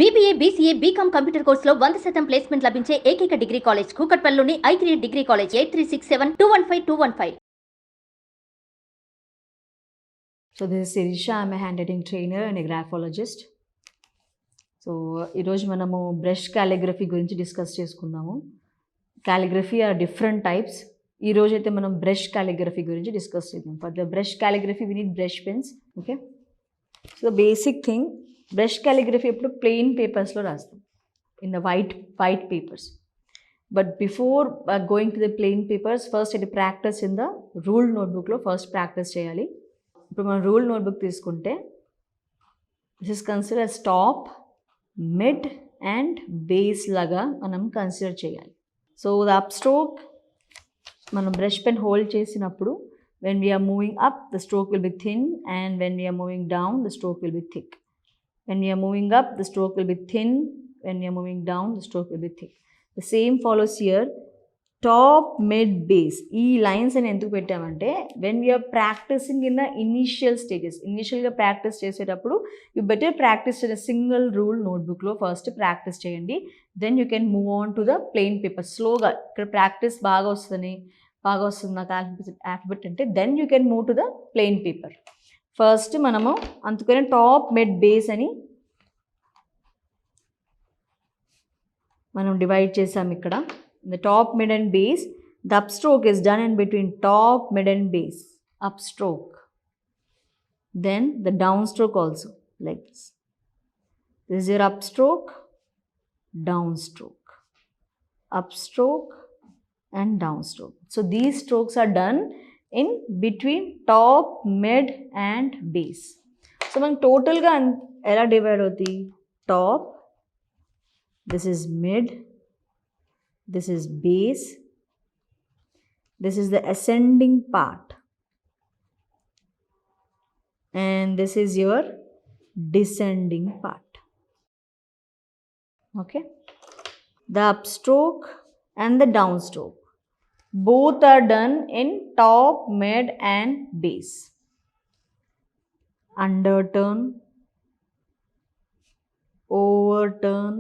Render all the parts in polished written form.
BBA, BCA, BCom computer కోర్సులో 100% placement లభించే ఏకైక డిగ్రీ కాలేజ్ కూకట్పల్లిలోని i3 degree college 8367215215. So this is Sirisha. I'm a handwriting trainer and a graphologist. So ఈరోజు మనము brush calligraphy గురించి discuss చేసుకుందాము. Calligraphy are different types. ఈరోజు అయితే మనం బ్రష్ క్యాలిగ్రఫీ గురించి డిస్కస్ చేద్దాం. For the brush calligraphy we need brush pens. Okay, so the basic thing, brush calligraphy ఎప్పుడు ప్లెయిన్ పేపర్స్లో రాస్తాం, in the white papers. But before going to the plain papers, first ఇది practice in the ruled నోట్బుక్లో first practice చేయాలి. ఇప్పుడు మనం ruled notebook తీసుకుంటే this is consider as top, mid and base లాగా మనం కన్సిడర్ చేయాలి. సో ద అప్ స్ట్రోక్ మనం బ్రష్ పెన్ హోల్డ్ చేసినప్పుడు when we are moving up the stroke will be thin, and when we are moving down the stroke will be thick. When we are moving up the stroke will be thin, when we are moving down the stroke will be thick. The same follows here. Top, mid, base, ఈ lines అని ఎందుకు పెట్టామంటే when we are practicing in the initial stages, ఇనీషియల్గా practice చేసేటప్పుడు you better practice in single rule నోట్బుక్లో first practice చేయండి. Then you can move on to the plain paper. స్లోగా ఇక్కడ ప్రాక్టీస్ బాగా వస్తుంది నాకు ఆల్ఫాబెట్ అంటే then you can move to the plain paper. First మనము అందుకనే టాప్, మిడ్, బేస్ అని మనం డివైడ్ చేసాం ఇక్కడ. The top, mid and base, the upstroke is done in between top, mid and base, upstroke. Then the downstroke also, like this. This is your upstroke, downstroke, upstroke and downstroke. So these strokes are done in between top, mid and base. So man total ga ela divide hoti, top, this is mid, this is base, this is the ascending part, and this is your descending part. Okay, the upstroke and the downstroke both are done in top, mid and base. Underturn, overturn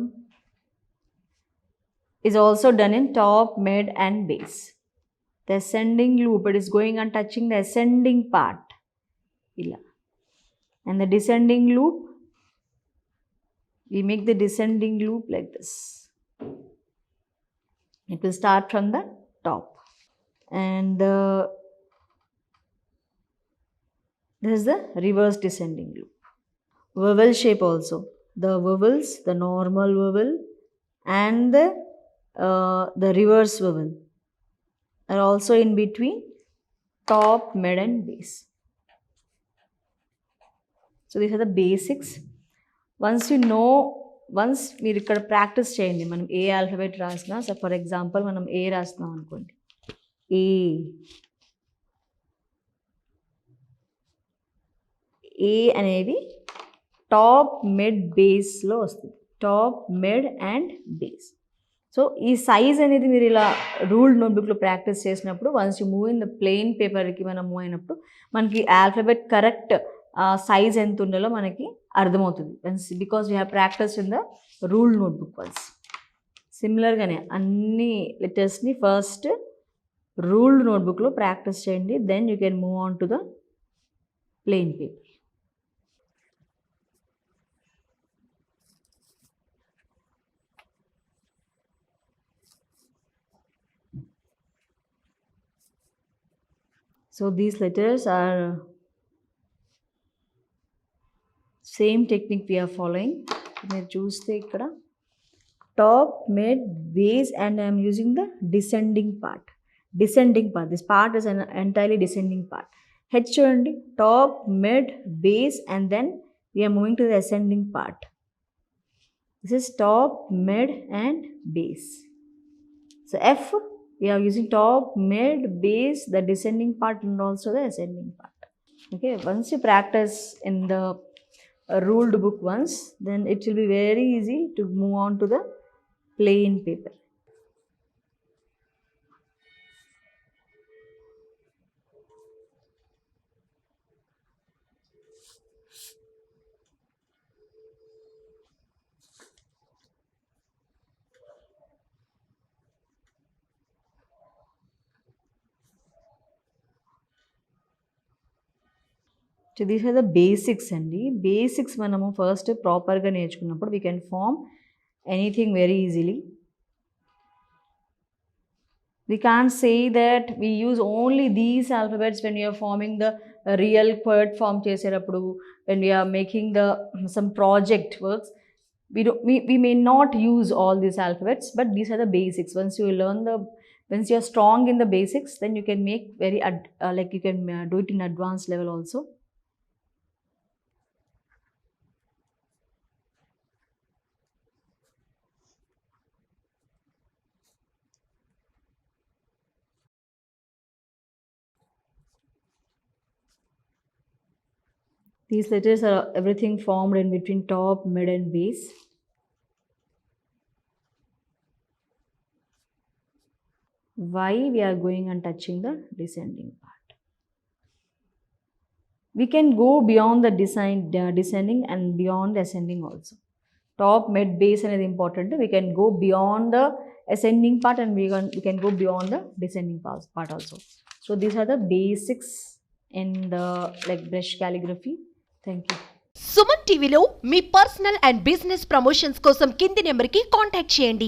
is also done in top, mid and base. The ascending loop, it is going and touching the ascending part, and the descending loop, we make the descending loop like this. It will start from the top, and this is the reverse descending loop. Vowel shape also, the vowels, the normal vowel and the reverse vowel are also in between top, mid and base. So these are the basics. Once you know, once మీరు ఇక్కడ practice చేయండి, మనం ఏ alphabet రాసినా, so for example మనం ఏ రాస్తున్నాం అనుకోండి, ఏ అనేది top, mid, బేస్లో వస్తుంది. Top, mid and base. So ఈ సైజ్ అనేది మీరు ఇలా రూల్డ్ నోట్బుక్లో ప్రాక్టీస్ చేసినప్పుడు, once you move in the plain పేపర్కి మనం మూవ్ అయినప్పుడు మనకి ఆల్ఫాబెట్ కరెక్ట్ సైజ్ ఎంత ఉండాలో మనకి అర్థమవుతుంది. Because we have practice in the ruled notebook once. సిమిలర్గానే అన్ని లెటర్స్ని ఫస్ట్ రూల్డ్ నోట్బుక్లో ప్రాక్టీస్ చేయండి, then you can move on to the plain paper. So these letters are same technique we are following. మీరు చూస్తే ఇక్కడ top, mid, base, and I am using the descending part. This part is an entirely descending part. H చూడండి, top, mid, base, and then we are moving to the ascending part. This is top, mid and base. So F, we are using top, mid, base, the descending part and also the ascending part. Okay, once you practice in the ruled book once, then it will be very easy to move on to the plain paper. So these are the basics అండి. Basics మనము first ప్రాపర్గా నేర్చుకున్నప్పుడు we can form anything very easily. We can't say that we use only these alphabets when we are forming the real word form చేసేటప్పుడు, when we are making the some project works. We may not use all these alphabets, but these are the basics. Once you are strong in the basics, then you can make very like you can do it in advanced level also. These letters are everything formed in between top, mid and base. Why we are going and touching the descending part. We can go beyond the descending and beyond the ascending also. Top, mid, base అనేది important. We can go beyond the ascending part and we can go beyond the descending part also. So these are the basics in the like brush calligraphy. Thank you. Suman టీవీలో మీ personal and business promotions కోసం కింది నెంబర్కి contact చేయండి.